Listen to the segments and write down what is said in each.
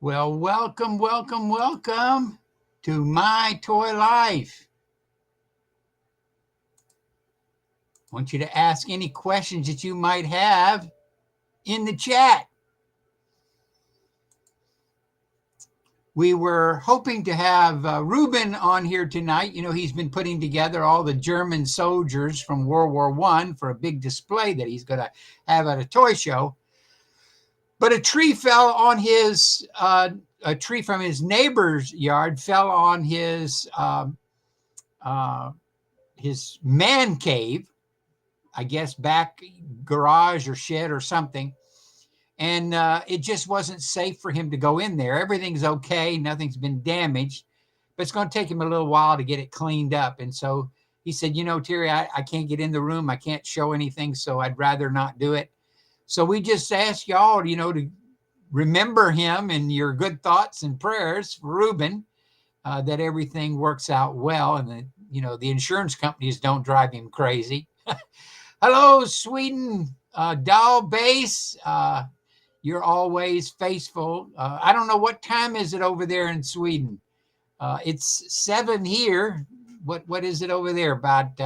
Well, welcome to My Toy Life. I want you to ask any questions that you might have in the chat. We were hoping to have Ruben on here tonight. You know, he's been putting together all the German soldiers from World War I for a big display that he's going to have at a toy show. But a tree fell on a tree from his neighbor's yard fell on his man cave, I guess back garage or shed or something. And it just wasn't safe for him to go in there. Everything's okay. Nothing's been damaged, but it's going to take him a little while to get it cleaned up. And so he said, Terry, I can't get in the room. I can't show anything, so I'd rather not do it. So we just ask y'all, to remember him and your good thoughts and prayers for Ruben, that everything works out well and that, the insurance companies don't drive him crazy. Hello, Sweden, Doll Base. You're always faithful. I don't know what time is it over there in Sweden. It's 7 here. What is it over there? About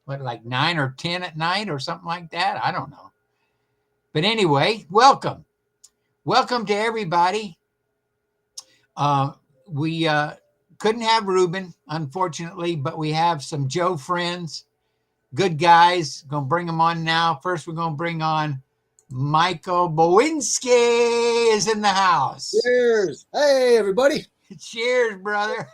like 9 or 10 at night or something like that? I don't know. But anyway, welcome to everybody. We couldn't have Ruben, unfortunately, but we have some Joe friends, good guys. Going to bring them on now. First, we're going to bring on Michael Bowinski is in the house. Cheers. Hey, everybody. Cheers, brother.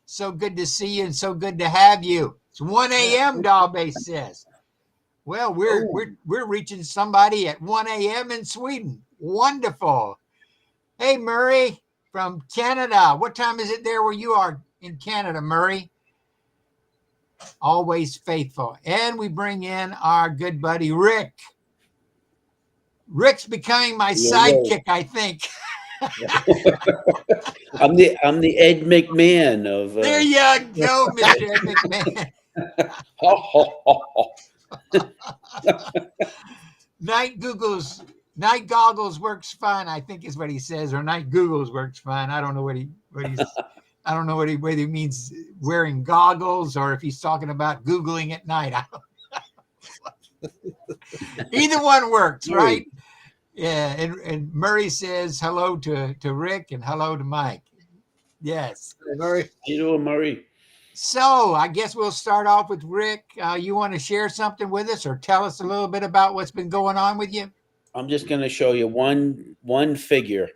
So good to see you and so good to have you. It's 1 a.m. Doll Base says. Well, we're reaching somebody at 1 a.m. in Sweden. Wonderful. Hey, Murray from Canada. What time is it there where you are in Canada, Murray? Always faithful. And we bring in our good buddy, Rick. Rick's becoming my sidekick, I think. I'm the Ed McMahon of. There you go, Mr. Ed McMahon. Night goggles works fine, I think is what he says, or night googles works fine. I don't know whether he means wearing goggles or if he's talking about Googling at night. Either one works, right? Yeah. And Murray says hello to Rick and hello to Mike. Yes. Hey, Murray. How you doing, Murray? So I guess we'll start off with Rick. You want to share something with us or tell us a little bit about what's been going on with you? I'm just going to show you one figure,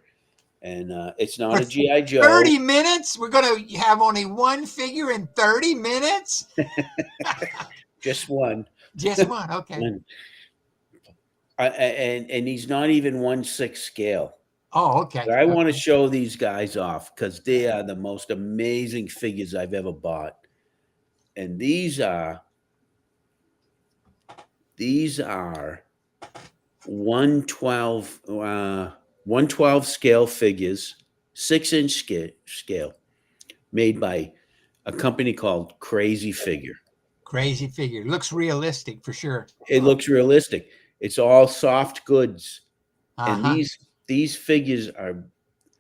and it's not a G.I. Joe. 30 minutes? We're going to have only one figure in 30 minutes? Just one. Just one, okay. And he's not even 1/6 scale. Oh, okay. But I want to show these guys off because they are the most amazing figures I've ever bought. And these are 112 scale figures, 6-inch scale, made by a company called Crazy Figure. Crazy Figure. Looks realistic for sure. It looks realistic. It's all soft goods. And these figures are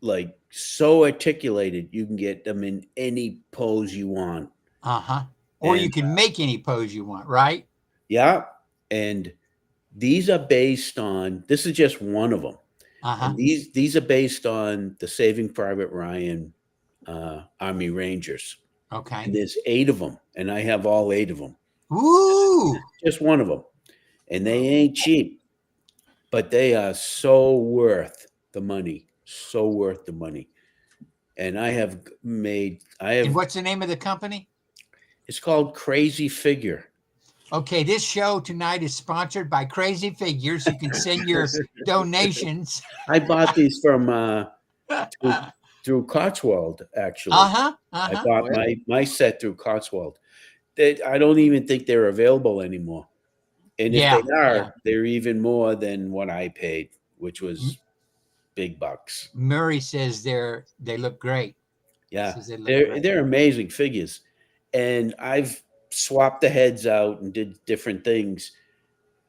like so articulated, you can get them in any pose you want. Or you can make any pose you want, right? Yeah. And these are based on, this is just one of them. And these are based on the Saving Private Ryan Army Rangers. Okay. And there's 8 of them, and I have all 8 of them. Ooh. Just one of them. And they ain't cheap, but they are so worth the money. So worth the money. And And what's the name of the company? It's called Crazy Figure. Okay, this show tonight is sponsored by Crazy Figures. You can send your donations. I bought these from through Cotswold, actually. I bought my set through Cotswold. I don't even think they're available anymore. And if they are, they're even more than what I paid, which was big bucks. Murray says they look great. Yeah, they're amazing figures. And I've swapped the heads out and did different things.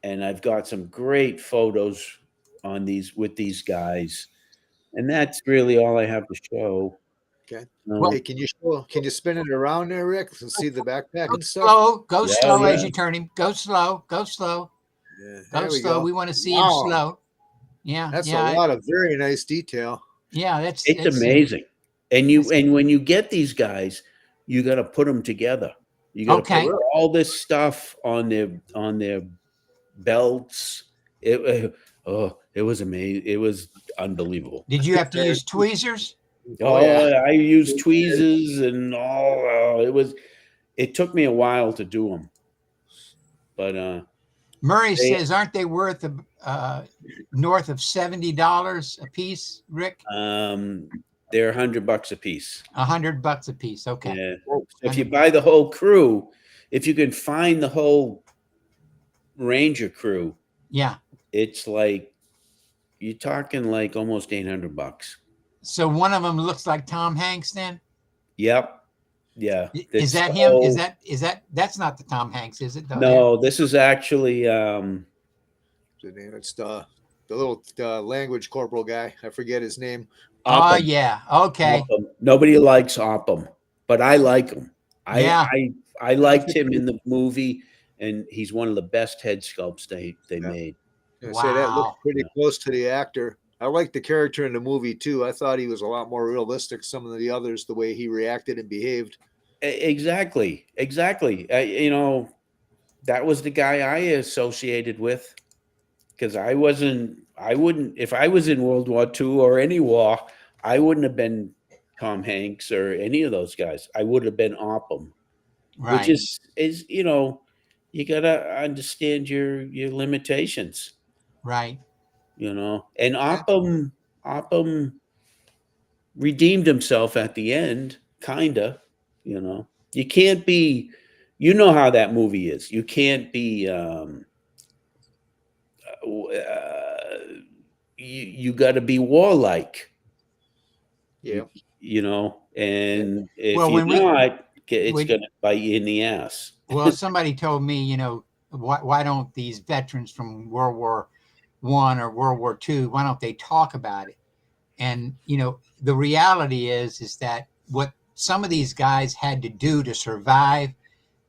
And I've got some great photos on these with these guys. And that's really all I have to show. Okay. Well, Hey, can you spin it around there, Rick, and see the backpack go and stuff? slow, go Yeah, slow as yeah. you turn him. Go slow, go slow, Yeah, go there we slow. go. We want to see him Wow. slow. Yeah, That's yeah, a lot of very nice detail. yeah. It's amazing. And when you get these guys, you got to put them together. You got to Okay. put all this stuff on their belts. It was amazing. It was unbelievable. Did you have to use tweezers? Oh, yeah. I used tweezers and all. It took me a while to do them, but Murray says, aren't they worth north of $70 a piece, Rick? they're $100 a piece. $100 a piece. Okay. Yeah. So if you buy the whole crew, if you can find the whole Ranger crew, yeah, it's like you're talking like almost $800. So one of them looks like Tom Hanks then? Yep. Yeah. Is that him? That's not the Tom Hanks, is it? No, this is actually It's the little language corporal guy. I forget his name. Oh yeah. Okay. Oppum. Nobody likes Oppum, but I like him. Yeah. I liked him in the movie, and he's one of the best head sculpts they made. I say that looks Wow. pretty close to the actor. I liked the character in the movie too. I thought he was a lot more realistic. Some of the others, the way he reacted and behaved. Exactly. That was the guy I associated with, because I wouldn't, if I was in World War II or any war, I wouldn't have been Tom Hanks or any of those guys. I would have been Oppum, Right. which is you got to understand your limitations, right. and Oppum redeemed himself at the end, kinda. You can't be, how that movie is. You can't be. You got to be warlike. Yeah. And if Well, you're when not, it's going to bite you in the ass. Well, somebody told me, why don't these veterans from World War I or World War II, why don't they talk about it? And, the reality is that what some of these guys had to do to survive,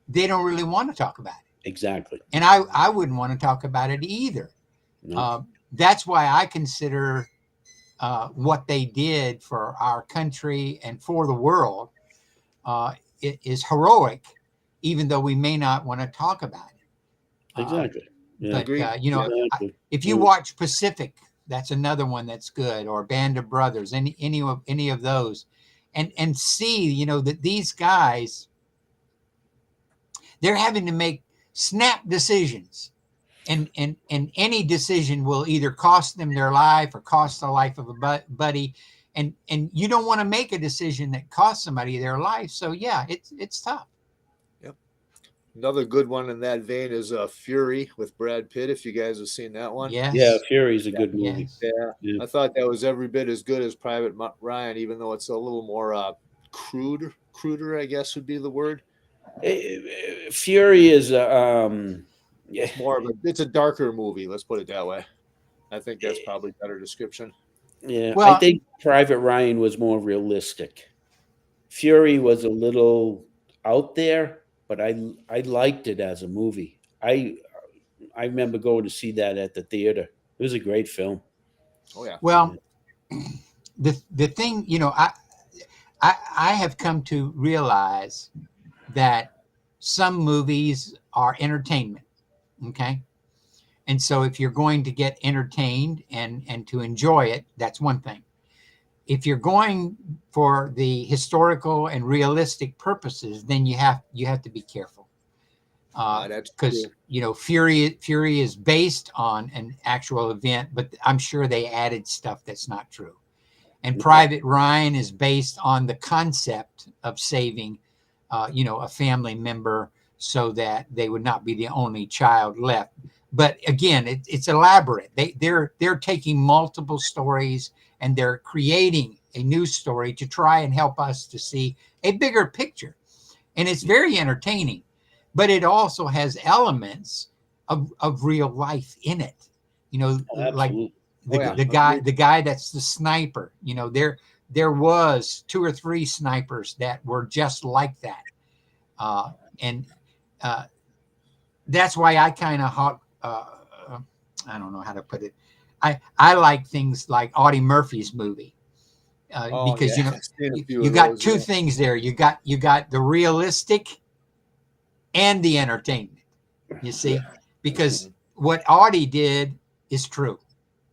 they don't really want to talk about it. Exactly. And I wouldn't want to talk about it either. No. That's why I consider what they did for our country and for the world it is heroic, even though we may not want to talk about it. Exactly. Yeah. But if you watch Pacific, that's another one that's good, or Band of Brothers, any of those, and see, that these guys, they're having to make snap decisions, and any decision will either cost them their life or cost the life of a buddy, and you don't want to make a decision that costs somebody their life. So yeah, it's tough. Yep. Another good one in that vein is Fury with Brad Pitt. If you guys have seen that one, Yes. Yeah, Fury's a good movie. Yes. Yeah, I thought that was every bit as good as Private Ryan, even though it's a little more cruder, I guess would be the word. Fury is more of it's a darker movie. Let's put it that way. I think that's probably a better description. Yeah, Well, I think Private Ryan was more realistic. Fury was a little out there, but I liked it as a movie. I remember going to see that at the theater. It was a great film. Oh yeah. Well, the thing, I have come to realize that some movies are entertainment. Okay. And so if you're going to get entertained and to enjoy it, that's one thing. If you're going for the historical and realistic purposes, then you have to be careful. Because Fury is based on an actual event, but I'm sure they added stuff that's not true. And Private Ryan is based on the concept of saving, a family member so that they would not be the only child left. But again, it's elaborate. They're taking multiple stories and they're creating a new story to try and help us to see a bigger picture. And it's very entertaining, but it also has elements of real life in it. Like The, Oh, yeah. the guy that's the sniper. You know, there was 2 or 3 snipers that were just like that, and that's why I kind of I don't know how to put it. I like things like Audie Murphy's movie. Because yeah. you got two things there. You got the realistic and the entertainment. You see, because what Audie did is true.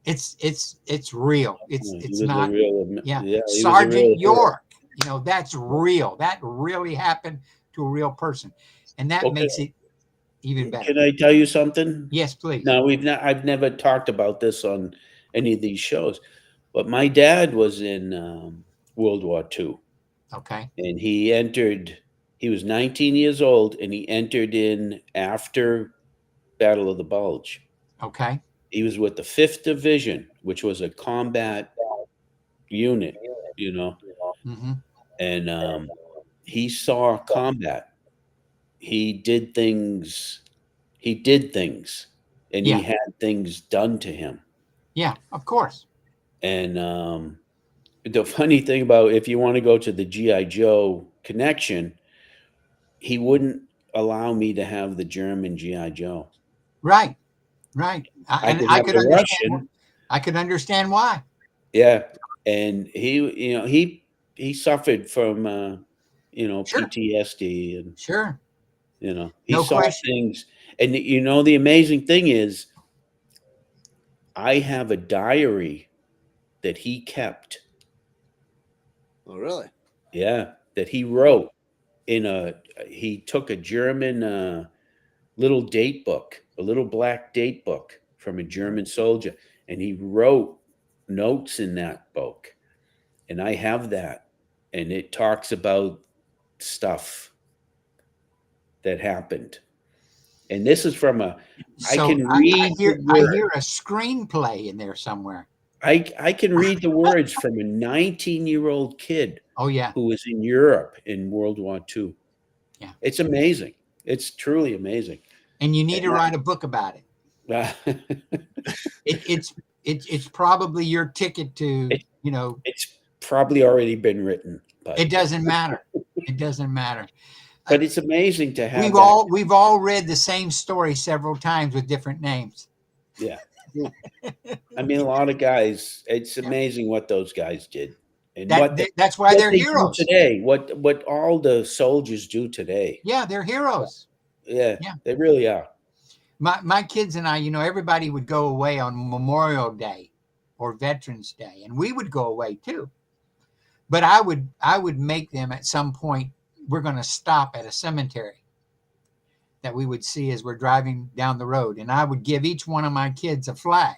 It's real. It's not. Sergeant York. You know, that's real. That really happened to a real person, and that makes it even better. Can I tell you something? Yes, please. No, I've never talked about this on any of these shows, but my dad was in World War II. Okay. And he was 19 years old, and he entered in after Battle of the Bulge. Okay. He was with the 5th Division, which was a combat unit, you know. Mm-hmm. And he saw combat. He did things, and he had things done to him. Yeah, of course. And the funny thing about, if you want to go to the G.I. Joe connection, he wouldn't allow me to have the German G.I. Joe. Right. I could understand why. Yeah. And he suffered from, PTSD, and, sure. He saw things. And, the amazing thing is, I have a diary that he kept. Oh, really? Yeah. That he wrote he took a German little date book, a little black date book from a German soldier, and he wrote notes in that book. And I have that, and it talks about stuff that happened. And this is from I can read. I hear a screenplay in there somewhere. I can read the words from a 19-year-old kid. Oh, yeah. Who was in Europe in World War II. Yeah. It's amazing. It's truly amazing. And you need to write a book about it. It's probably your ticket to, It's probably already been written. But it doesn't matter. It doesn't matter. But it's amazing to have. We've all read the same story several times with different names. Yeah. I mean, a lot of guys. It's amazing what those guys did, and that's why they're heroes today. What all the soldiers do today. Yeah, they're heroes. Yeah, they really are. My kids and I, everybody would go away on Memorial Day or Veterans Day, and we would go away too. But I would make them at some point. We're going to stop at a cemetery that we would see as we're driving down the road. And I would give each one of my kids a flag.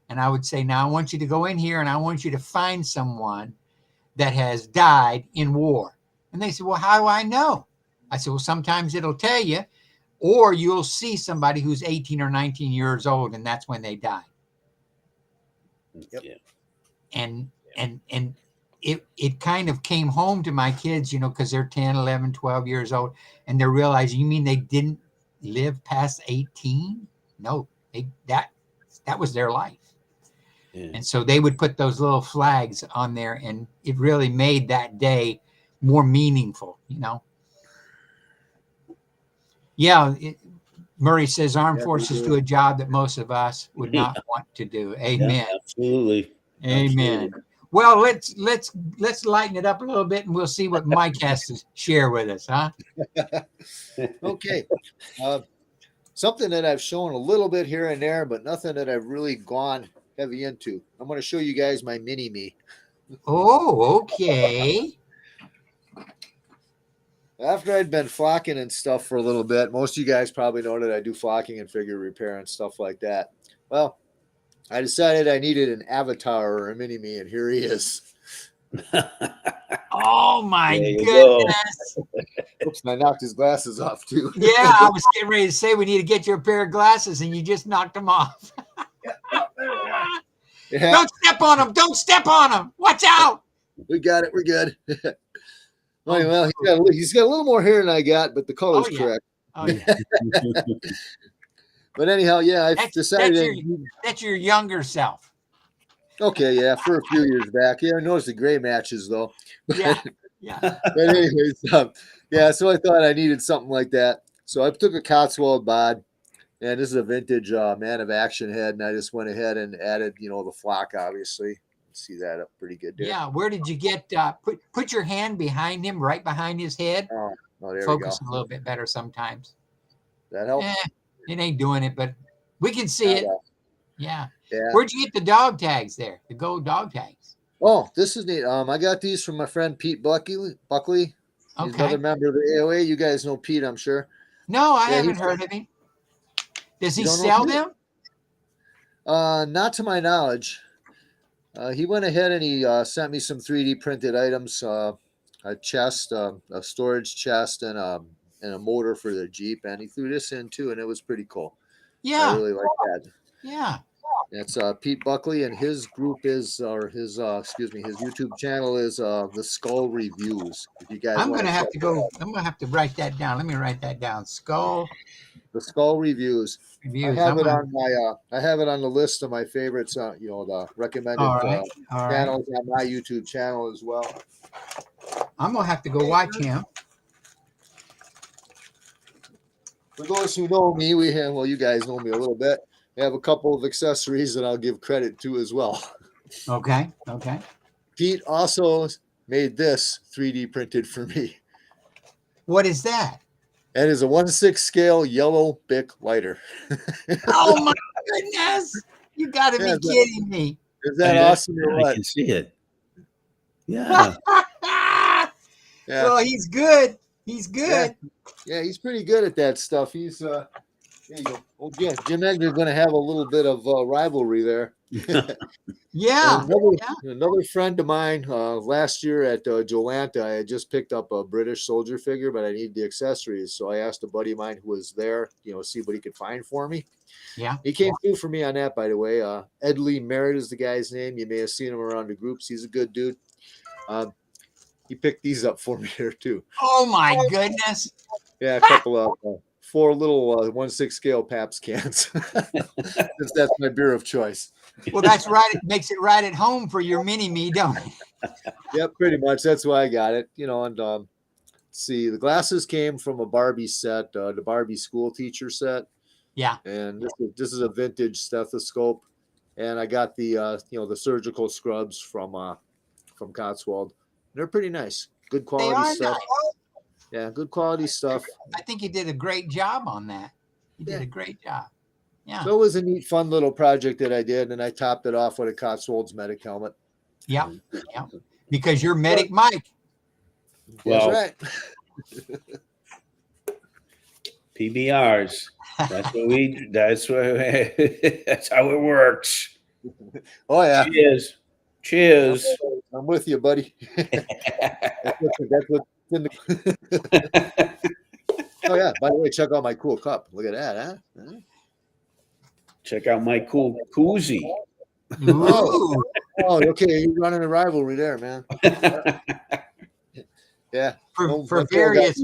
And I would say, now I want you to go in here and I want you to find someone that has died in war. And they said, well, how do I know? I said, well, sometimes it'll tell you, or you'll see somebody who's 18 or 19 years old, and that's when they died. Yep. And it kind of came home to my kids, because they're 10, 11, 12 years old, and they're realizing, you mean they didn't live past 18? No, that was their life. Yeah. And so they would put those little flags on there, and it really made that day more meaningful, Yeah, Murray says armed forces do a job that most of us would not want to do. Amen. Yeah, absolutely. Amen. Absolutely. Well, let's lighten it up a little bit, and we'll see what Mike has to share with us, huh? Okay. Something that I've shown a little bit here and there, but nothing that I've really gone heavy into. I'm going to show you guys my mini-me. Oh, okay. After I'd been flocking and stuff for a little bit, most of you guys probably know that I do flocking and figure repair and stuff like that. Well, I decided I needed an avatar or a mini-me, and here he is. Oh, my goodness. Oops, and I knocked his glasses off, too. Yeah, I was getting ready to say we need to get you a pair of glasses, and you just knocked them off. Yeah. Don't step on him. Don't step on him. Watch out. We got it. We're good. Well, he's got a little more hair than I got, but the color's correct. Oh, yeah. But anyhow, yeah, I decided that's your younger self. Okay, yeah, for a few years back. Yeah, I noticed the gray matches though. Yeah, yeah. But anyways, yeah, so I thought I needed something like that. So I took a Cotswold bod, and this is a vintage Man of Action head, and I just went ahead and added, the flock, obviously. See that up pretty good there. Yeah, where did you get put your hand behind him, right behind his head? Oh, there Focus we a little bit better sometimes. That helps. It ain't doing it, but we can see it. Yeah. Yeah. Where'd you get the dog tags there? The gold dog tags. Oh, this is neat. I got these from my friend Pete Buckley. He's another member of the AOA. You guys know Pete, I'm sure. No, I haven't heard of him. Does he sell them? Not to my knowledge. He went ahead and he sent me some 3D printed items, a chest, a storage chest, and a motor for the Jeep, and he threw this in too, and it was pretty cool. Yeah, I really like that. Yeah, it's Pete Buckley, and his group is, his YouTube channel is the Skull Reviews. If you guys, I'm gonna have to go. I'm gonna have to write that down. Let me write that down. The Skull Reviews. I have it on my. I have it on the list of my favorites. The recommended channels on my YouTube channel as well. I'm gonna have to go watch him. For those who know me, you guys know me a little bit. I have a couple of accessories that I'll give credit to as well. Okay. Pete also made this 3D printed for me. What is that? That is a 1/6 scale yellow Bic lighter. Oh my goodness! You got to be kidding me. Is that awesome or what? I can see it. Yeah. Well, he's good. He's good. Yeah, he's pretty good at that stuff. He's there you go. Oh, yeah, Jim Edgar's going to have a little bit of rivalry there. Yeah. Another friend of mine last year at Jolanta, I had just picked up a British soldier figure, but I needed the accessories. So I asked a buddy of mine who was there, see what he could find for me. Yeah. He came through for me on that, by the way. Ed Lee Merritt is the guy's name. You may have seen him around the groups. He's a good dude. He picked these up for me here too. Oh my goodness. Yeah, a couple of 4 little 1/6 scale Pabst cans. Since that's my beer of choice. Well, that's right. It makes it right at home for your mini-me, don't it? Yep, pretty much. That's why I got it. And see, the glasses came from a Barbie set, the Barbie school teacher set. Yeah. And this is a vintage stethoscope. And I got the the surgical scrubs from Cotswold. They're pretty nice. Good quality stuff. Nice. Yeah, good quality stuff. I think you did a great job on that. You did a great job. Yeah. So it was a neat, fun little project that I did, and I topped it off with a Cotswold's medic helmet. Yeah. Because you're Medic Mike. Well, that's right. PBRs. That's how it works. Oh yeah. Cheers. I'm with you, buddy. That's what's in the. Oh yeah. By the way, check out my cool cup. Look at that, huh? Check out my cool koozie. Oh, okay. You're running a rivalry there, man. Yeah. For various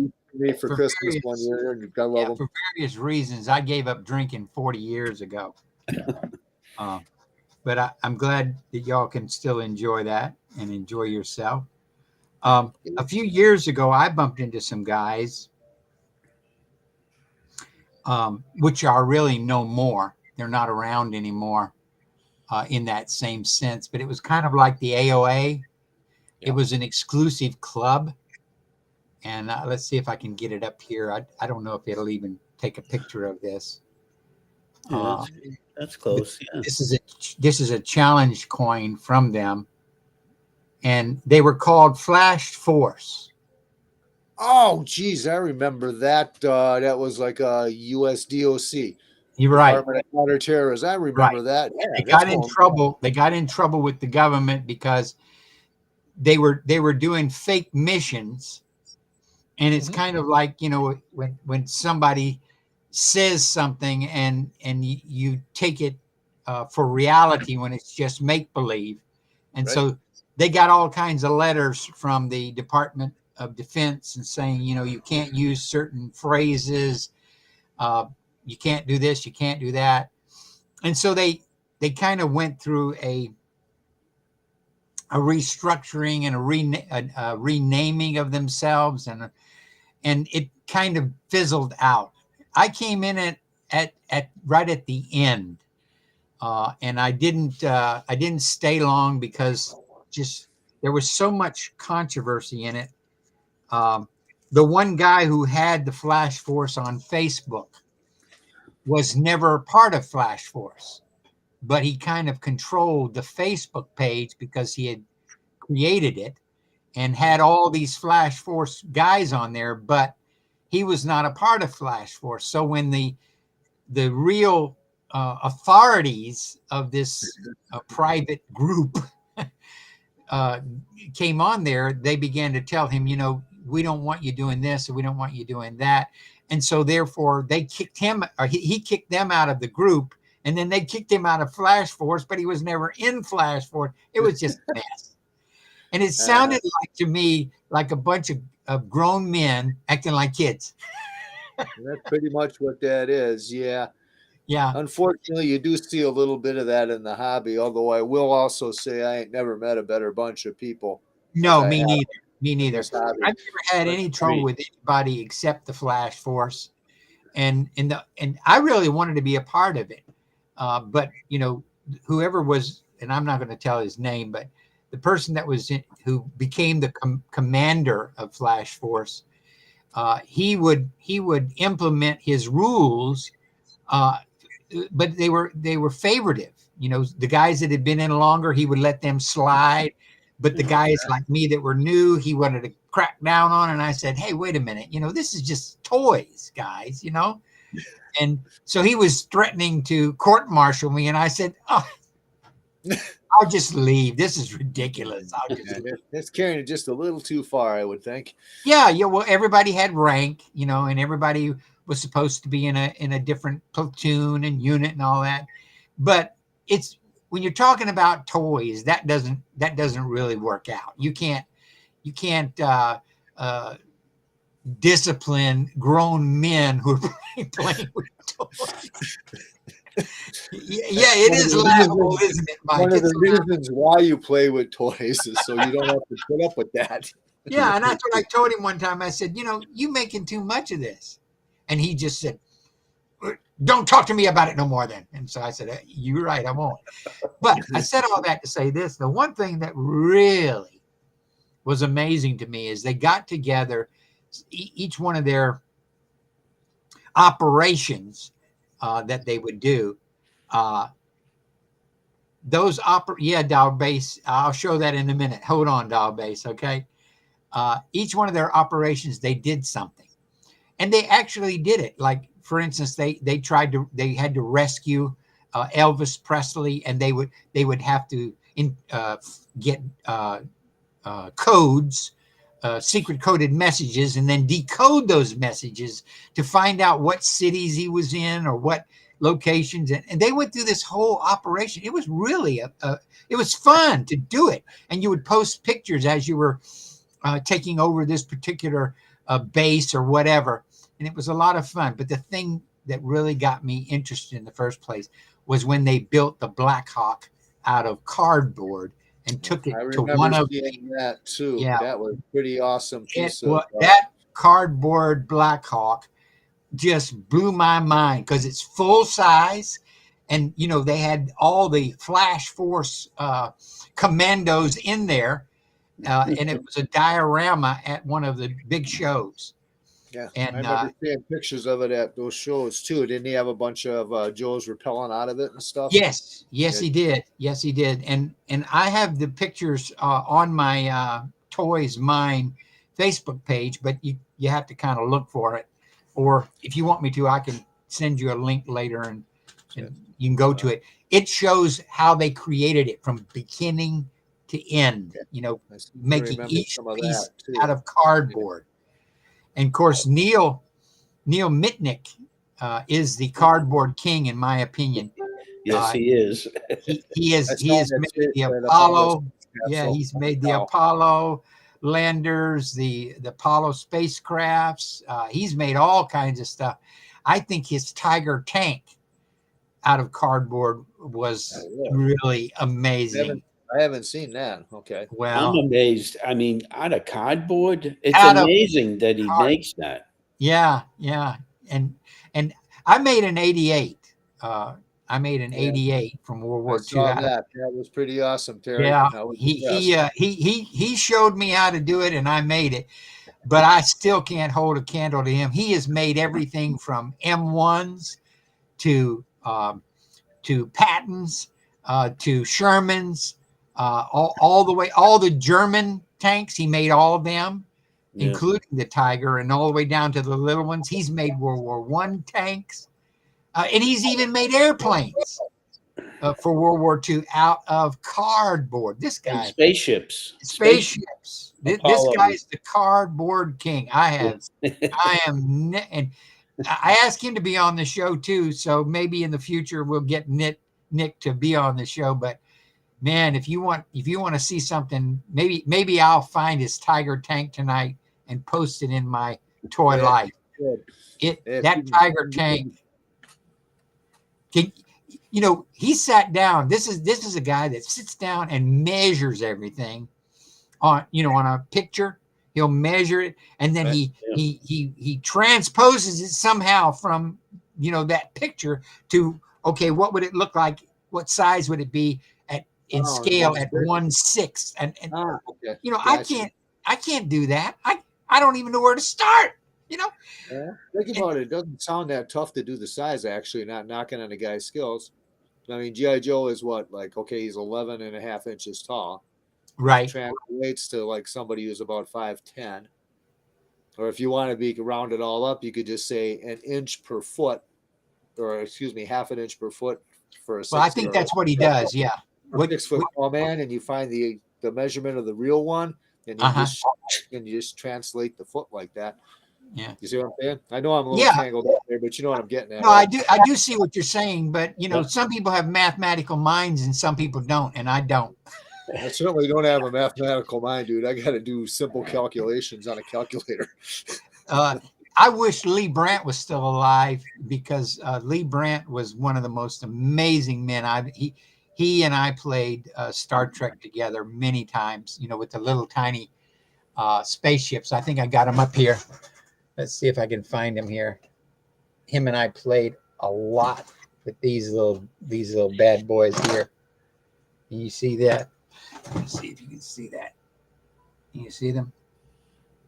for Christmas one year, and I love them. For various reasons, I gave up drinking 40 years ago. But I'm glad that y'all can still enjoy that and enjoy yourself. A few years ago, I bumped into some guys, which are really no more. They're not around anymore in that same sense. But it was kind of like the AOA. Yeah. It was an exclusive club. And let's see if I can get it up here. I don't know if it'll even take a picture of this. That's close. Yeah. This is a challenge coin from them, and they were called Flash Force. Oh, geez, I remember that. That was like a USDOC. You're right. Department of Counterterrorism. I remember that. Yeah, they got in trouble. They got in trouble with the government because they were doing fake missions, and it's kind of like when somebody says something and you take it for reality when it's just make-believe. And so they got all kinds of letters from the Department of Defense and saying, you can't use certain phrases. You can't do this, you can't do that. And so they kind of went through a a restructuring and a renaming of themselves, and it kind of fizzled out. I came in at right at the end, and I didn't stay long because just there was so much controversy in it. The one guy who had the Flash Force on Facebook was never part of Flash Force, but he kind of controlled the Facebook page because he had created it and had all these Flash Force guys on there, but he was not a part of Flash Force. So when the real authorities of this private group came on there, they began to tell him, we don't want you doing this, or we don't want you doing that. And so therefore they kicked him, or he kicked them out of the group, and then they kicked him out of Flash Force, but he was never in Flash Force. It was just a mess. And it sounded like, to me, like a bunch of grown men acting like kids. That's pretty much what that is. Yeah. Yeah. Unfortunately, you do see a little bit of that in the hobby, although I will also say I ain't never met a better bunch of people. No, me neither. Me neither. this hobby. I've never had any trouble with anybody except the Flash Force, and I really wanted to be a part of it. But whoever was, and I'm not going to tell his name, but the person that was who became the commander of Flash Force, he would implement his rules, but they were favoritive. The guys that had been in longer, he would let them slide. But the guys like me that were new, he wanted to crack down on. And I said, hey, wait a minute. This is just toys, guys, And so he was threatening to court-martial me. And I said, oh, I'll just leave. This is ridiculous. It's carrying it just a little too far, I would think. Yeah. Well, everybody had rank, and everybody was supposed to be in a different platoon and unit and all that. But it's, when you're talking about toys, that doesn't really work out. You can't discipline grown men who are playing with toys. Yeah, it is laughable, isn't it, Mike? One of the reasons why you play with toys is so you don't have to put up with that. Yeah, and that's what I told him one time. I said, you making too much of this. And he just said, don't talk to me about it no more then. And so I said, you're right, I won't. But I said all that to say this. The one thing that really was amazing to me is they got together, each one of their operations that they would do. Dial Base, I'll show that in a minute. Hold on, Dial Base, okay? Each one of their operations, they did something. And they actually did it. Like, for instance, they had to rescue Elvis Presley, and they would have to get codes, secret coded messages, and then decode those messages to find out what cities he was in or what locations. And they went through this whole operation. It was really it was fun to do it. And you would post pictures as you were taking over this particular base or whatever. And it was a lot of fun. But the thing that really got me interested in the first place was when they built the Black Hawk out of cardboard and took it to one of that too. Yeah, that was pretty awesome piece that cardboard Black Hawk just blew my mind because it's full size, and they had all the Flash Force commandos in there, and it was a diorama at one of the big shows. Yeah, and I remember seeing pictures of it at those shows too. Didn't he have a bunch of Joes repelling out of it and stuff? Yes, he did. Yes, he did. And I have the pictures on my Toys Mine Facebook page, but you have to kind of look for it. Or if you want me to, I can send you a link later, and you can go to it. It shows how they created it from beginning to end. Making each piece out of cardboard. And of course, Neil Mitnick is the cardboard king, in my opinion. Yes, he is. He has made the Apollo. Yeah, he's made the Apollo landers, the Apollo spacecrafts. He's made all kinds of stuff. I think his Tiger tank out of cardboard was really amazing. I haven't seen that. Okay. I'm Well, amazed. I mean, out of cardboard, it's out of amazing that he card. makes that. Yeah, yeah. And I made an 88. I made an Yeah, 88 from World I War II saw out of, that. That was pretty awesome, Terry. yeah. I was He impressed. he showed me how to do it and I made it. But I still can't hold a candle to him. He has made everything from M1s to Pattons, to Shermans, all the way, all the German tanks. He made all of them, Yeah. including the Tiger, and all the way down to the little ones. He's made World War I tanks, and he's even made airplanes for World War II out of cardboard. This And guy, spaceships. spaceships. This Apollo. guy is the cardboard king. I am, and I asked him to be on the show too. So maybe in the future we'll get Nick to be on the show. But man, if you want to see something, maybe I'll find his Tiger tank tonight and post it in my toy Yeah, life. good. That Tiger tank. He sat down. This is a guy that sits down and measures everything on a picture. He'll measure it, and then he transposes it somehow from that picture to, okay, what would it look like? What size would it be in scale at 1/6? And okay. Gotcha. I can't do that. I don't even know where to start. Yeah. Think about it. It doesn't sound that tough to do the size, actually, not knocking on the guy's skills. I mean, G.I. Joe is what, like, okay, he's 11.5 inches tall. Right. Translates to like somebody who's about 5'10". Or if you want to be round it all up, you could just say an inch per foot, or excuse me, half an inch per foot for a 60. Well, I think that's what he does. Yeah. What 6 foot tall man, and you find the measurement of the real one, and you just translate the foot like that. Yeah. You see what I'm saying? I know I'm a little tangled up there, but you know what I'm getting at. No, right? I do see what you're saying, but some people have mathematical minds and some people don't, and I don't. I certainly don't have a mathematical mind, dude. I got to do simple calculations on a calculator. I wish Lee Brandt was still alive, because Lee Brandt was one of the most amazing men. He and I played Star Trek together many times, with the little tiny spaceships. I think I got him up here. Let's see if I can find him here. Him and I played a lot with these little bad boys here. Can you see that? Let's see if you can see that. Can you see them?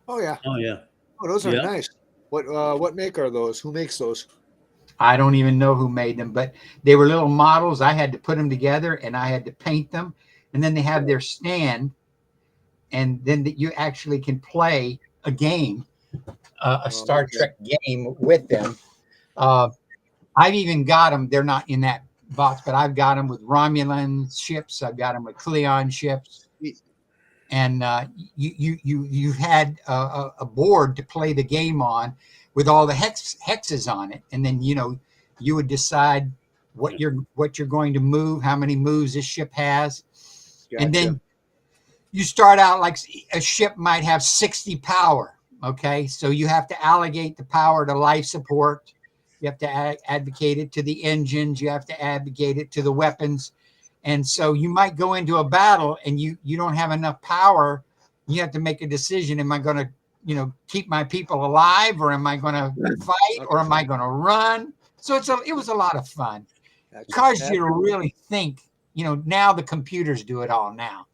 Oh yeah. Oh yeah. Oh, those are nice. What make are those? Who makes those? I don't even know who made them, but they were little models. I had to put them together and I had to paint them, and then they have their stand, and then you actually can play a game, a Star Trek game with them. I've even got them. They're not in that box, but I've got them with Romulan ships. I've got them with Klingon ships, and you had a board to play the game on with all the hexes on it, and then you would decide what you're going to move, how many moves this ship has, and then you start out like a ship might have 60 power. Okay, so you have to allocate the power to life support. You have to advocate it to the engines. You have to advocate it to the weapons. And so you might go into a battle and you don't have enough power. You have to make a decision. Am I going to, keep my people alive, or am I going to fight, or am I going to run? So it was a lot of fun. It caused you to really think, now the computers do it all now.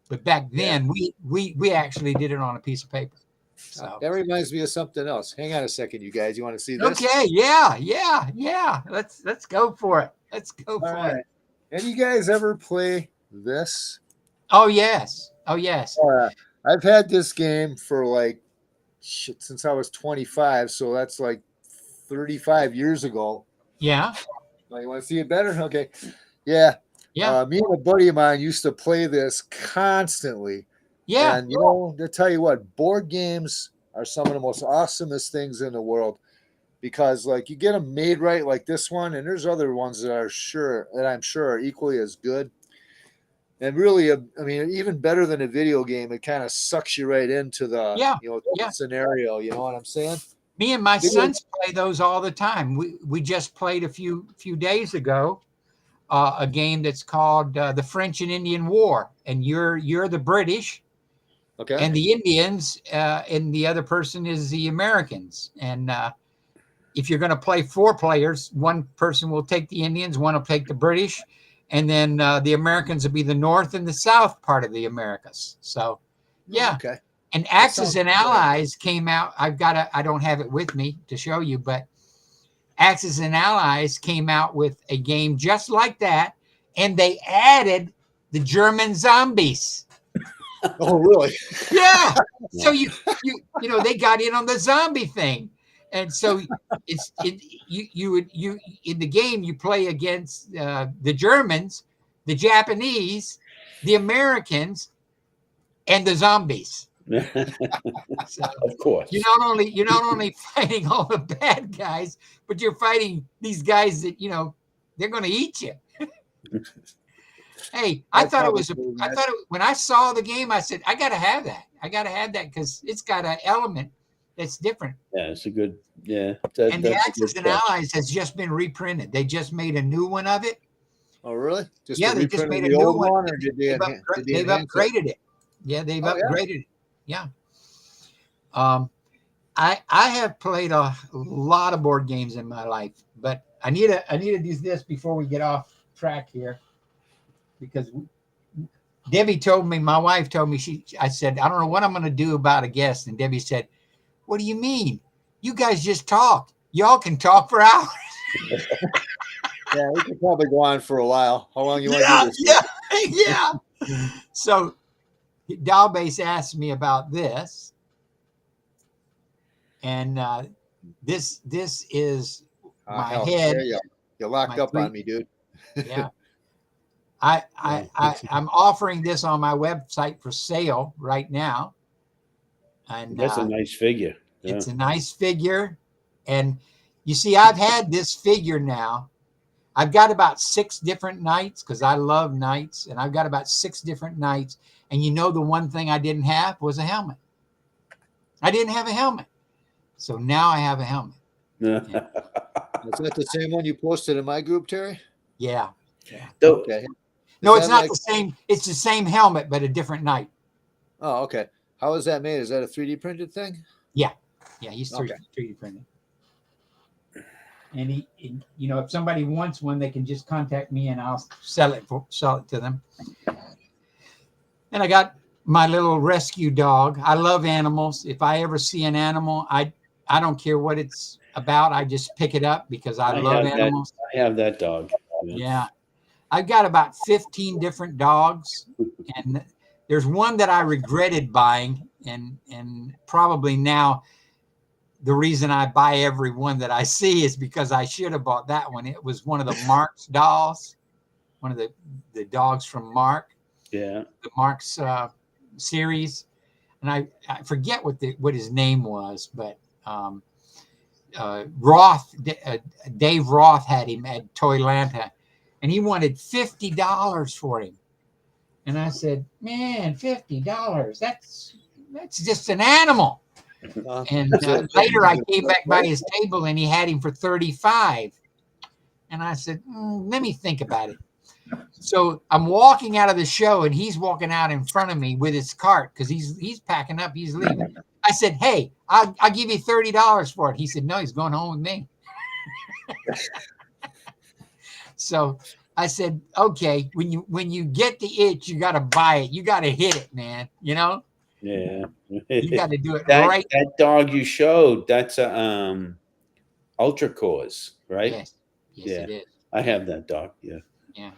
But back then we actually did it on a piece of paper. So that reminds me of something else. Hang on a second, you guys. You want to see this? Okay, yeah. Let's go for it. Let's go for it. Have you guys ever play this? Oh yes. I've had this game for since I was 25, so that's like 35 years ago. Yeah. You want to see it better? Okay. Yeah. Me and a buddy of mine used to play this constantly. Yeah. And to tell you what, board games are some of the most awesomest things in the world, because you get them made right, like this one, and there's other ones that I'm sure are equally as good. And really, even better than a video game, it kind of sucks you right into the scenario. You know what I'm saying? Me and my sons play those all the time. We just played a few days ago. a game that's called the French and Indian War, and you're the British, Okay. and the Indians, and the other person is the Americans. And if you're going to play 4 players, one person will take the Indians, one will take the British, and then the Americans will be the North and the South part of the Americas. So, yeah. Okay. And Axis sounds and good. Allies came out. I don't have it with me to show you, but Axis and Allies came out with a game just like that, and they added the German zombies. Oh, really? Yeah. So you they got in on the zombie thing, and so you in the game you play against the Germans, the Japanese, the Americans, and the zombies. So Of course. you're not only fighting all the bad guys, but you're fighting these guys that they're going to eat you. Hey, I thought when I saw the game, I said, I got to have that. I got to have that because it's got an element that's different. Yeah, it's a good. Yeah. And the Axis and Allies has just been reprinted. They just made a new one of it. Oh, really? Just Yeah, to they just reprint made a the new old one. or did they They've upgraded it. Yeah, they've upgraded it. Yeah. I have played a lot of board games in my life, but I need to do this before we get off track here, because Debbie told me, my wife told me, I said, I don't know what I'm going to do about a guest. And Debbie said, what do you mean? You guys just talk. Y'all can talk for hours. Yeah, we could probably go on for a while. How long you want to do this? Yeah. So Dalbase asked me about this. And this is my head. You're locked up on me, dude. Yeah. I'm offering this on my website for sale right now. And that's a nice figure. Yeah. It's a nice figure. And you see, I've had this figure now. I've got about 6 different knights because I love knights. And I've got about 6 different knights. And the one thing I didn't have was a helmet. I didn't have a helmet. So now I have a helmet. Yeah. Is that the same one you posted in my group, Terry? Yeah. Okay. No, it's not the same. It's the same helmet, but a different knight. Oh, okay. How is that made? Is that a 3D printed thing? Yeah. Yeah, he's 3D printed. And if somebody wants one, they can just contact me and I'll sell it to them. And I got my little rescue dog. I love animals. If I ever see an animal, I don't care what it's about. I just pick it up because I love animals. I have that dog. Yeah. I've got about 15 different dogs, and there's one that I regretted buying, and probably now the reason I buy every one that I see is because I should have bought that one. It was one of the Marx dolls, one of the dogs from Mark. Yeah. The Marx series. And I forget what his name was, but Roth, Dave Roth had him at Toylanta, and he wanted $50 for him. And I said, man, $50, that's just an animal. And later I came back by his table and he had him for $35. And I said, let me think about it. So I'm walking out of the show and he's walking out in front of me with his cart because he's packing up, he's leaving. I said, hey, I'll give you $30 for it. He said, no, he's going home with me. So I said, okay, when you get the itch, you got to buy it. You got to hit it, man. Yeah. You got to do it right. That dog you showed, that's a Ultra Cause, right? Yes, yeah. It is. I have that dog. Yeah. Yeah.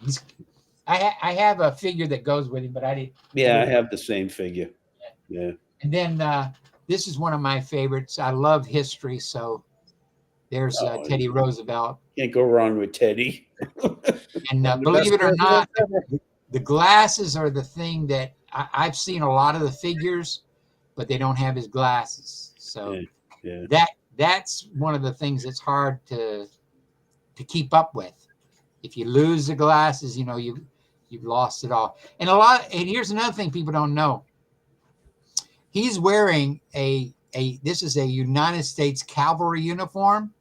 I have a figure that goes with him, but I didn't. Yeah, I have the same figure. Yeah. And then this is one of my favorites. I love history, so there's Teddy Roosevelt. Can't go wrong with Teddy. And believe it or not, the glasses are the thing that I've seen a lot of the figures, but they don't have his glasses. So that's one of the things that's hard to keep up with. If you lose the glasses, you've lost it all. And here's another thing people don't know. He's wearing this is a United States cavalry uniform,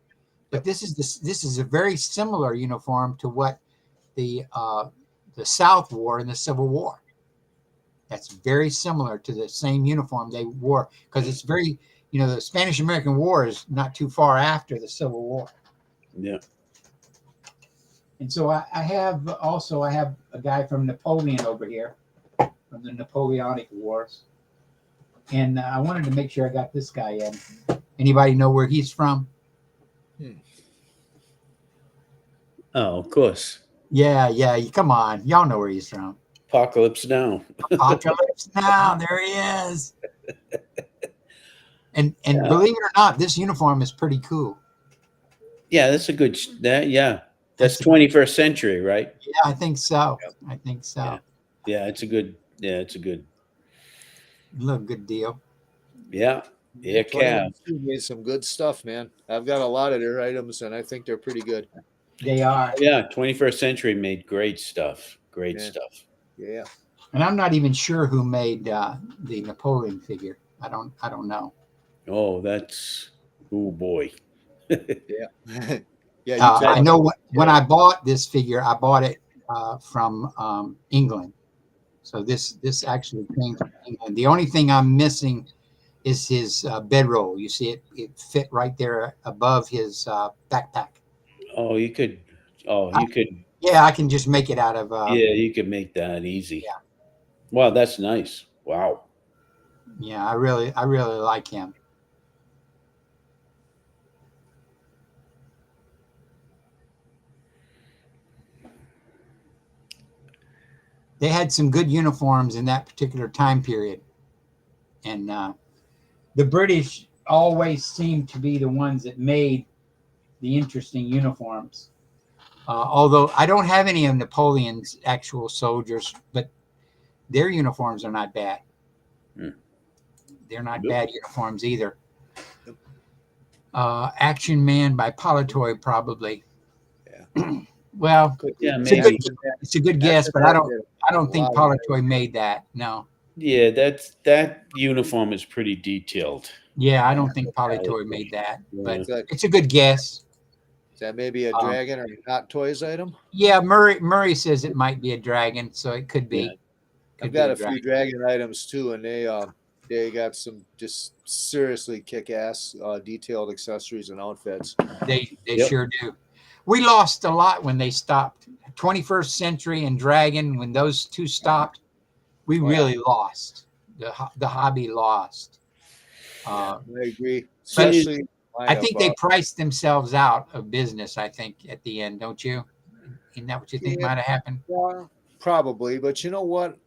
but this is a very similar uniform to what the South wore in the Civil War. That's very similar to the same uniform they wore, because it's very, the Spanish-American War is not too far after the Civil War. Yeah. And so I have a guy from Napoleon over here, from the Napoleonic Wars. And I wanted to make sure I got this guy in. Anybody know where he's from? Oh, of course. Yeah. Come on. Y'all know where he's from. Apocalypse Now. Apocalypse Now. There he is. And believe it or not, this uniform is pretty cool. Yeah, that's a good. That's 21st century, right? Yeah, I think so. I think so. Yeah, it's a good. Yeah, it's a good. Look, good deal. Yeah. Yeah, Cav. Made some good stuff, man. I've got a lot of their items, and I think they're pretty good. They are. Yeah, 21st century made great stuff. Great stuff. Yeah. And I'm not even sure who made the Napoleon figure. I don't know. Oh, that's boy. Yeah. I know when I bought this figure, I bought it from England. So this actually came from England. The only thing I'm missing is his bedroll. You see it fit right there above his backpack. Oh, you could. Oh, you could. Yeah, I can just make it out of. Yeah, you could make that easy. Yeah. Wow, that's nice. Wow. Yeah, I really like him. They had some good uniforms in that particular time period. And the British always seemed to be the ones that made the interesting uniforms. Although I don't have any of Napoleon's actual soldiers, but their uniforms are not bad. They're not bad uniforms either. Action Man by Politoy, probably. Yeah. Well, yeah, maybe. It's a good guess, but I don't think Politoy made that. No. Yeah, that uniform is pretty detailed. Yeah, I don't think Politoy made that, but it's a good guess. Is that maybe a dragon or a Hot Toys item? Yeah, Murray says it might be a dragon, so it could be. Yeah. I've got a few dragon items too, and they got some just seriously kick-ass detailed accessories and outfits. They sure do. We lost a lot when they stopped. 21st Century and Dragon, when those two stopped, we really lost. The hobby lost. I agree. Especially, I think they priced themselves out of business, I think, at the end, don't you? Isn't that what you think might have happened? Yeah, probably. But you know what?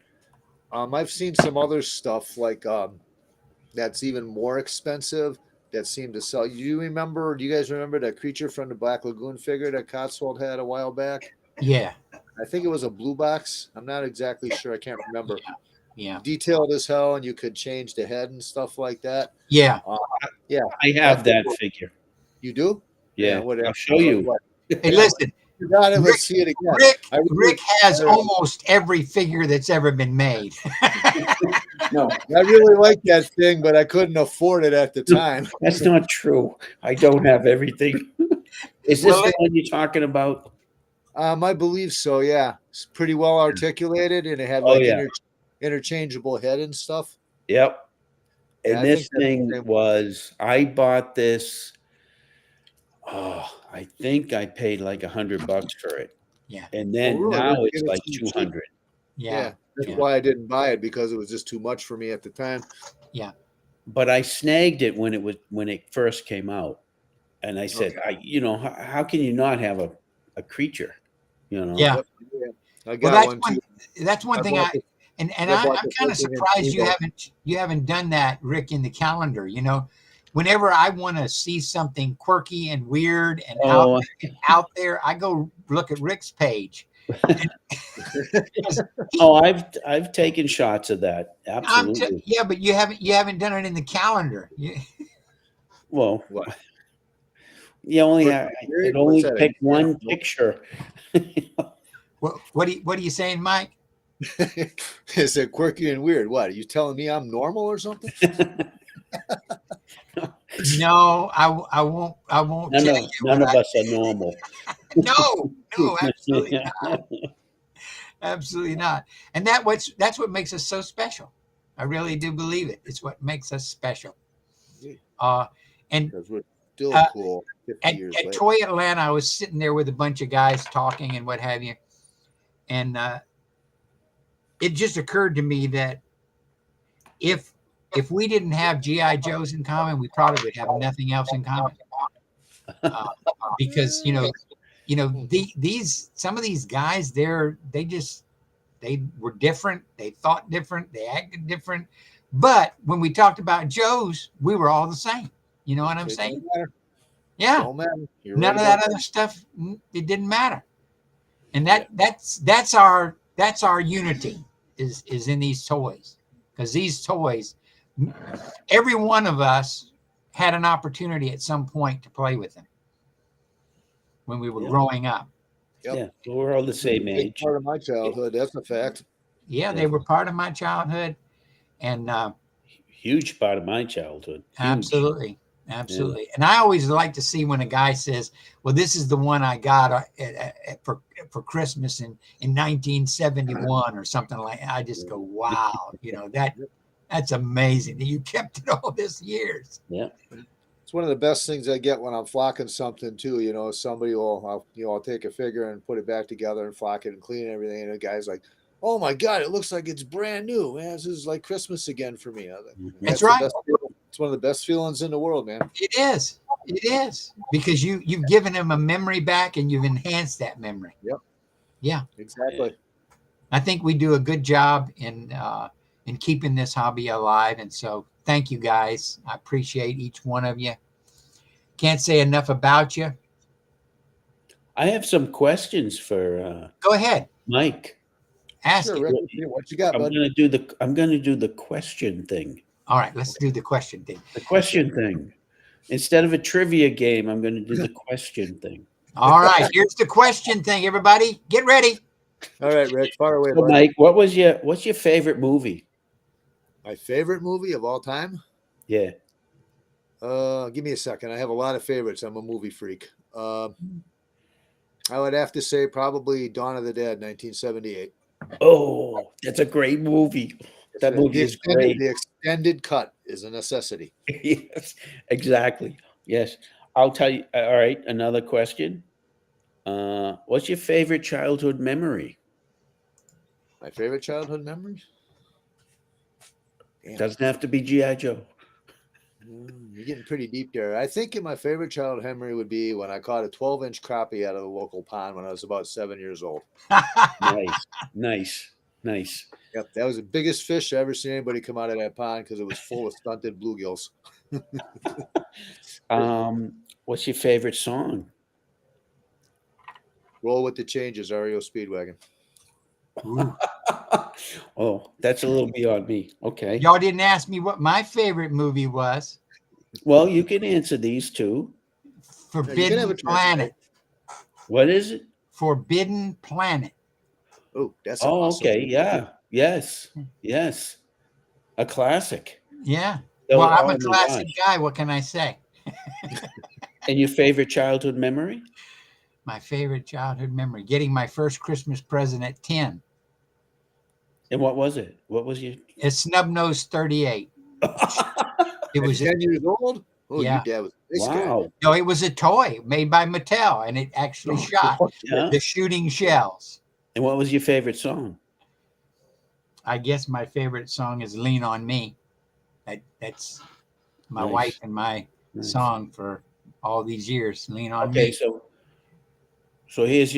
I've seen some other stuff like that's even more expensive that seemed to sell. Do you guys remember that Creature from the Black Lagoon figure that Cotswold had a while back? Yeah. I think it was a blue box. I'm not exactly sure. I can't remember. Yeah. Detailed as hell, and you could change the head and stuff like that. Yeah. Yeah. I have that figure. You do? Yeah. Whatever. I'll show you. Hey, listen. You got it. Let's see it again. Rick has almost every figure that's ever been made. No, I really like that thing, but I couldn't afford it at the time. That's not true. I don't have everything. Is this the one you're talking about? I believe so. Yeah, it's pretty well articulated, and it had interchangeable head and stuff. Yep. And Yeah, this thing was, I bought this. Oh, I think I paid like $100 for it. Yeah. And then now it's like 200. Yeah. That's why I didn't buy it, because it was just too much for me at the time. Yeah. But I snagged it when it first came out. And I said, how can you not have a creature? Yeah. I got that's one thing I'm kind of surprised you haven't done that, Rick, in the calendar. Whenever I want to see something quirky and weird and out there, I go look at Rick's page. I've taken shots of that. Absolutely. Yeah, but you haven't done it in the calendar. Well, you only pick one picture. What are you saying, Mike? Is it quirky and weird? What, are you telling me I'm normal or something? No, I won't. None of us are normal. No, No, absolutely not. Absolutely not. And that's what makes us so special. I really do believe it. It's what makes us special. And Because we're still cool 50 years at later. Toy Atlanta, I was sitting there with a bunch of guys talking and what have you. And it just occurred to me that if we didn't have GI Joes in common, we probably would have nothing else in common. Because these some of these guys, they were different, they thought different, they acted different. But when we talked about Joes, we were all the same. You know what I'm saying? Yeah. None of that other stuff, it didn't matter. And that's our unity is in these toys. Because these toys, every one of us had an opportunity at some point to play with them when we were growing up. Yeah, we're all the same age. Part of my childhood, that's a fact. Yeah, they were part of my childhood, and huge part of my childhood. Huge. Absolutely. Yeah. And I always like to see when a guy says, "Well, this is the one I got for Christmas in 1971 or something like." That. I just go, "Wow, that's amazing that you kept it all these years." Yeah. It's one of the best things I get when I'm flocking something too. Somebody I'll take a figure and put it back together and flock it and clean everything. And the guy's like, "Oh my God, it looks like it's brand new. Man, this is like Christmas again for me." That's right. It's one of the best feelings in the world, man. It is because you've given him a memory back and you've enhanced that memory. Yep. Yeah. Exactly. I think we do a good job in keeping this hobby alive, and so thank you guys. I appreciate each one of you. Can't say enough about you. I have some questions for go ahead, Mike. Ask Rick, what you got, bud? I'm gonna do the question thing. All right, let's do the question thing. The question thing. Instead of a trivia game, I'm gonna do the question thing. All right, here's the question thing. Everybody, get ready. All right, Rick, far away. So, Mike, what's your favorite movie? My favorite movie of all time? Yeah. Give me a second. I have a lot of favorites. I'm a movie freak. I would have to say probably Dawn of the Dead, 1978. Oh, that's a great movie. That movie is great. The extended cut is a necessity. Yes, exactly. Yes. I'll tell you. All right. Another question. What's your favorite childhood memory? My favorite childhood memory? Damn. Doesn't have to be G.I. Joe. You're getting pretty deep there. I think my favorite childhood memory would be when I caught a 12-inch crappie out of the local pond when I was about 7 years old. Nice. Yep, that was the biggest fish I ever seen anybody come out of that pond because it was full of stunted bluegills. What's your favorite song? Roll with the Changes, REO Speedwagon. Oh, that's a little beyond me. Okay. Y'all didn't ask me what my favorite movie was. Well, you can answer these two. Forbidden Planet. What is it? Forbidden Planet. Oh, that's awesome. Okay. Yeah. Yes. A classic. Yeah. Well, I'm a classic guy. What can I say? And your favorite childhood memory? My favorite childhood memory, getting my first Christmas present at 10. And what was it? What was your? A snub nose 38. It was 10 years old. Oh, yeah. Your dad was wow. No, it was a toy made by Mattel, and it actually shot the shooting shells. And what was your favorite song? I guess my favorite song is "Lean on Me." That's my wife and my song for all these years. Lean on me. Okay, so here's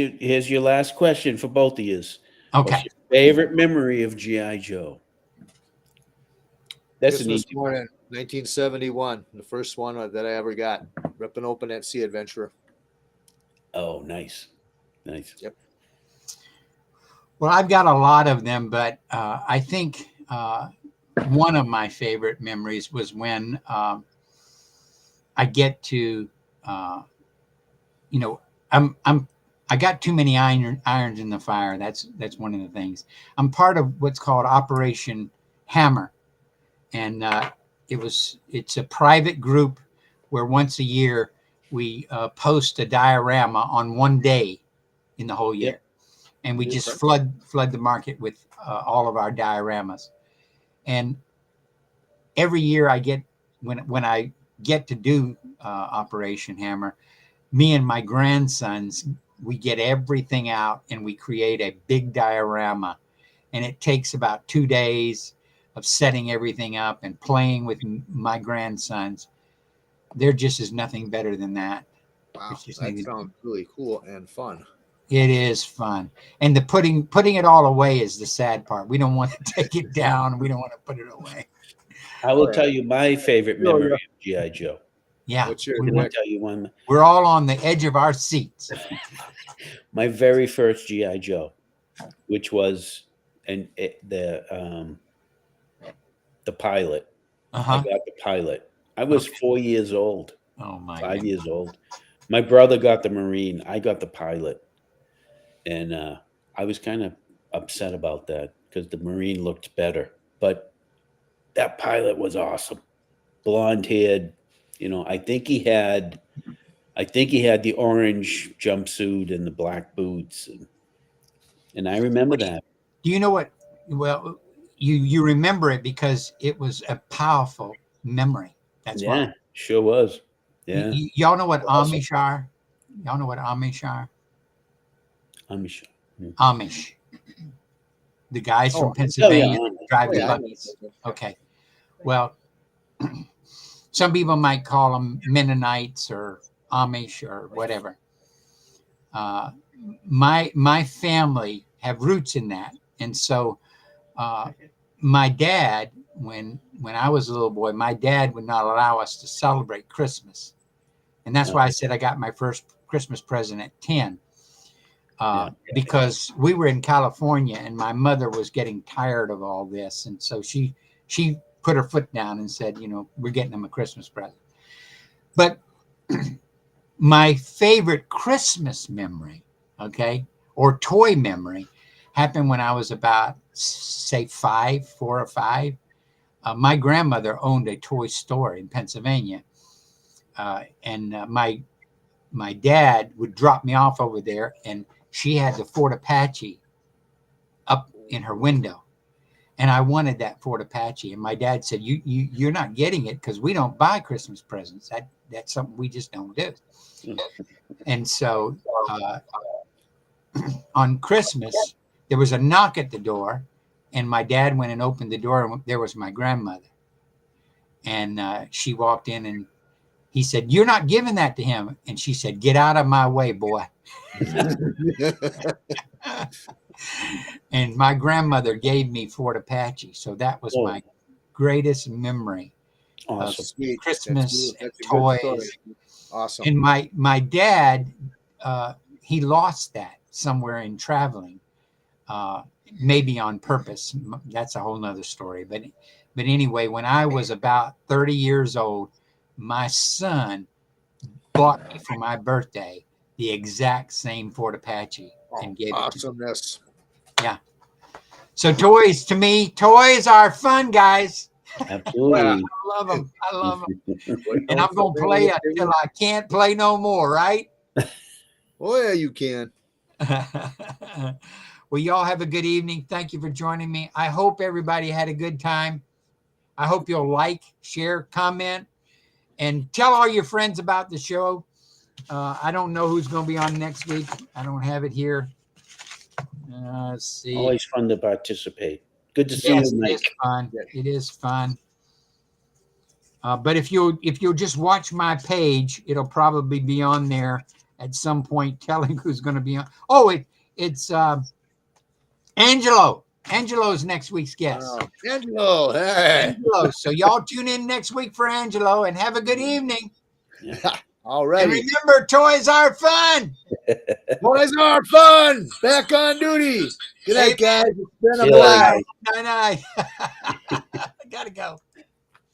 your last question for both of you. Okay. What's your favorite memory of G.I. Joe? That's an easy one. 1971, the first one that I ever got, ripping open that Sea Adventurer. Oh, nice. Yep. Well, I've got a lot of them, but I think one of my favorite memories was when I get to, I got too many irons in the fire. That's one of the things. I'm part of what's called Operation Hammer, and it's a private group where once a year we post a diorama on one day in the whole year. Yep. And we Yes, just sir. flood the market with all of our dioramas. And every year I get, when I get to do Operation Hammer, me and my grandsons, we get everything out and we create a big diorama. And it takes about 2 days of setting everything up and playing with my grandsons. There just is nothing better than that. Wow, It's just that needed- sounds really cool and fun. It is fun. And the putting it all away is the sad part. We don't want to take it down. We don't want to put it away. I will yeah. tell you my favorite Oh, memory yeah. of G.I. Joe. Yeah. What's your Can I tell you one? We're all on the edge of our seats. My very first G.I. Joe, which was the pilot. I Uh-huh. got the pilot. I was 4 years old, Oh my 5 God. years old. My brother got the Marine. I got the pilot. And I was kind of upset about that because the Marine looked better. But that pilot was awesome. Blonde haired, I think he had the orange jumpsuit and the black boots. And I remember that. Do you know what? Well, you remember it because it was a powerful memory. That's Yeah, why. sure was. Yeah. Y'all know what Awesome. Amish are? Y'all know what Amish are? Amish. Amish. The guys Oh, from oh, Pennsylvania yeah. drive Oh, the yeah, I know. buggies. Okay. Well, some people might call them Mennonites or Amish or whatever. My family have roots in that, and so my dad, when I was a little boy, my dad would not allow us to celebrate Christmas, and that's why I said I got my first Christmas present at 10. Because we were in California and my mother was getting tired of all this. And so she put her foot down and said, we're getting them a Christmas present. But my favorite Christmas memory, or toy memory, happened when I was about, say, 4 or 5. My grandmother owned a toy store in Pennsylvania. And my dad would drop me off over there, and she had the Fort Apache up in her window, and I wanted that Fort Apache. And my dad said, "You're not getting it because we don't buy Christmas presents. That's something we just don't do." And so on Christmas, there was a knock at the door, and my dad went and opened the door, and there was my grandmother. And she walked in, and he said, "You're not giving that to him." And she said, "Get out of my way, boy." And my grandmother gave me Fort Apache. So that was my greatest memory Awesome. Sweet. Christmas That's a good toys. story. Awesome. And my dad, he lost that somewhere in traveling, maybe on purpose. That's a whole nother story. But anyway, when I was about 30 years old, my son bought me for my birthday the exact same Fort Apache and gave it to me. Awesomeness. Yeah. So toys, to me, toys are fun, guys. Absolutely. I love them. I love them. And I'm going to play it until I can't play no more, right? Oh, yeah, you can. Well, y'all have a good evening. Thank you for joining me. I hope everybody had a good time. I hope you'll like, share, comment, and tell all your friends about the show. I don't know who's going to be on next week. I don't have it here. Let's see. Always fun to participate. Good to see Yes, you, it is Mike. fun. It is fun. But if you'll just watch my page, it'll probably be on there at some point, telling who's going to be on. Oh, it's Angelo. Angelo's next week's guest. Angelo. Hey. Angelo. So y'all tune in next week for Angelo, and have a good evening. All And right. remember, toys are fun. Boys are fun. Back on duty. Good night, guys. It's been a See you later, blast. guys. Night. I gotta go.